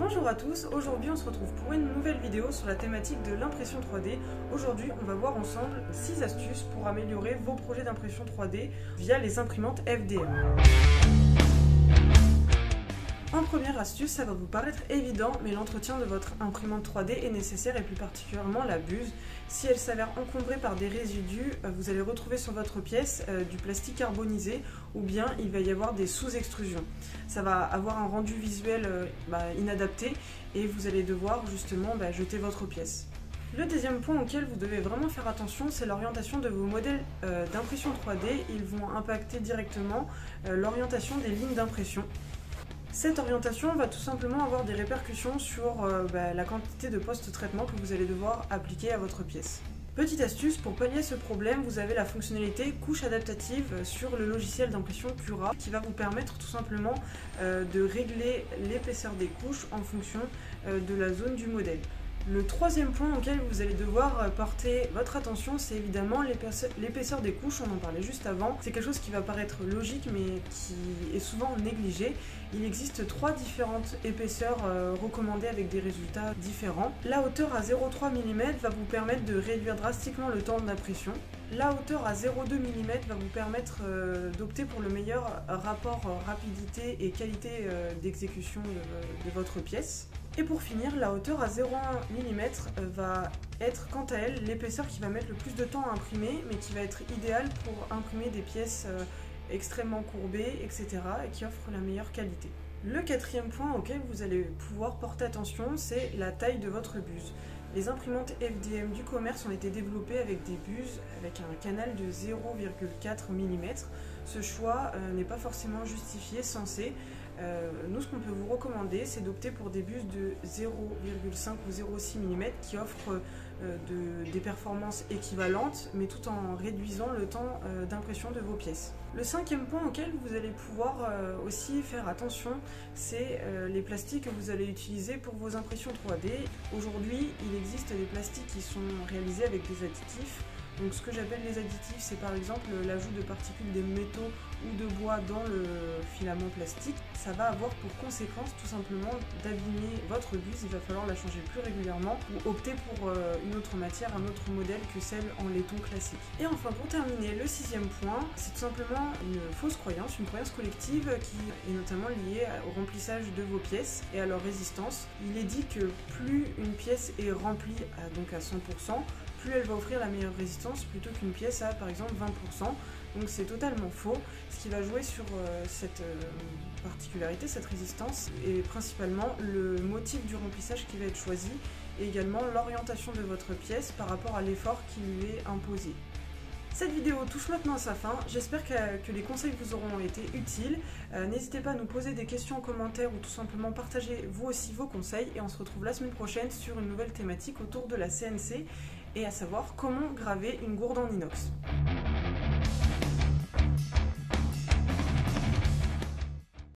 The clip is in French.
Bonjour à tous, aujourd'hui on se retrouve pour une nouvelle vidéo sur la thématique de l'impression 3D. Aujourd'hui on va voir ensemble 6 astuces pour améliorer vos projets d'impression 3D via les imprimantes FDM. En première astuce, ça va vous paraître évident, mais l'entretien de votre imprimante 3D est nécessaire et plus particulièrement la buse. Si elle s'avère encombrée par des résidus, vous allez retrouver sur votre pièce du plastique carbonisé ou bien il va y avoir des sous-extrusions. Ça va avoir un rendu visuel inadapté et vous allez devoir justement jeter votre pièce. Le deuxième point auquel vous devez vraiment faire attention, c'est l'orientation de vos modèles d'impression 3D. Ils vont impacter directement l'orientation des lignes d'impression. Cette orientation va tout simplement avoir des répercussions sur la quantité de post-traitement que vous allez devoir appliquer à votre pièce. Petite astuce, pour pallier ce problème, vous avez la fonctionnalité couche adaptative sur le logiciel d'impression Cura qui va vous permettre tout simplement de régler l'épaisseur des couches en fonction de la zone du modèle. Le troisième point auquel vous allez devoir porter votre attention, c'est évidemment l'épaisseur des couches, on en parlait juste avant. C'est quelque chose qui va paraître logique mais qui est souvent négligé. Il existe 3 différentes épaisseurs recommandées avec des résultats différents. La hauteur à 0,3 mm va vous permettre de réduire drastiquement le temps d'impression. La hauteur à 0,2 mm va vous permettre d'opter pour le meilleur rapport rapidité et qualité d'exécution de votre pièce. Et pour finir, la hauteur à 0,1 mm va être quant à elle l'épaisseur qui va mettre le plus de temps à imprimer, mais qui va être idéale pour imprimer des pièces extrêmement courbées, etc. et qui offrent la meilleure qualité. Le quatrième point auquel vous allez pouvoir porter attention, c'est la taille de votre buse. Les imprimantes FDM du commerce ont été développées avec des buses avec un canal de 0,4 mm. Ce choix n'est pas forcément justifié, censé. Nous, ce qu'on peut vous recommander, c'est d'opter pour des buses de 0,5 ou 0,6 mm qui offrent des performances équivalentes, mais tout en réduisant le temps d'impression de vos pièces. Le cinquième point auquel vous allez pouvoir aussi faire attention, c'est les plastiques que vous allez utiliser pour vos impressions 3D. Aujourd'hui, il existe des plastiques qui sont réalisés avec des additifs. Donc ce que j'appelle les additifs, c'est par exemple l'ajout de particules de métaux ou de bois dans le filament plastique. Ça va avoir pour conséquence tout simplement d'abîmer votre buse, il va falloir la changer plus régulièrement ou opter pour une autre matière, un autre modèle que celle en laiton classique. Et enfin pour terminer, le sixième point, c'est tout simplement une fausse croyance, une croyance collective qui est notamment liée au remplissage de vos pièces et à leur résistance. Il est dit que plus une pièce est remplie donc à 100%, plus elle va offrir la meilleure résistance plutôt qu'une pièce à par exemple 20%. Donc c'est totalement faux. Ce qui va jouer sur cette particularité, cette résistance, et principalement le motif du remplissage qui va être choisi et également l'orientation de votre pièce par rapport à l'effort qui lui est imposé. Cette vidéo touche maintenant à sa fin, j'espère que les conseils vous auront été utiles. N'hésitez pas à nous poser des questions en commentaire ou tout simplement partager vous aussi vos conseils et on se retrouve la semaine prochaine sur une nouvelle thématique autour de la CNC et à savoir comment graver une gourde en inox.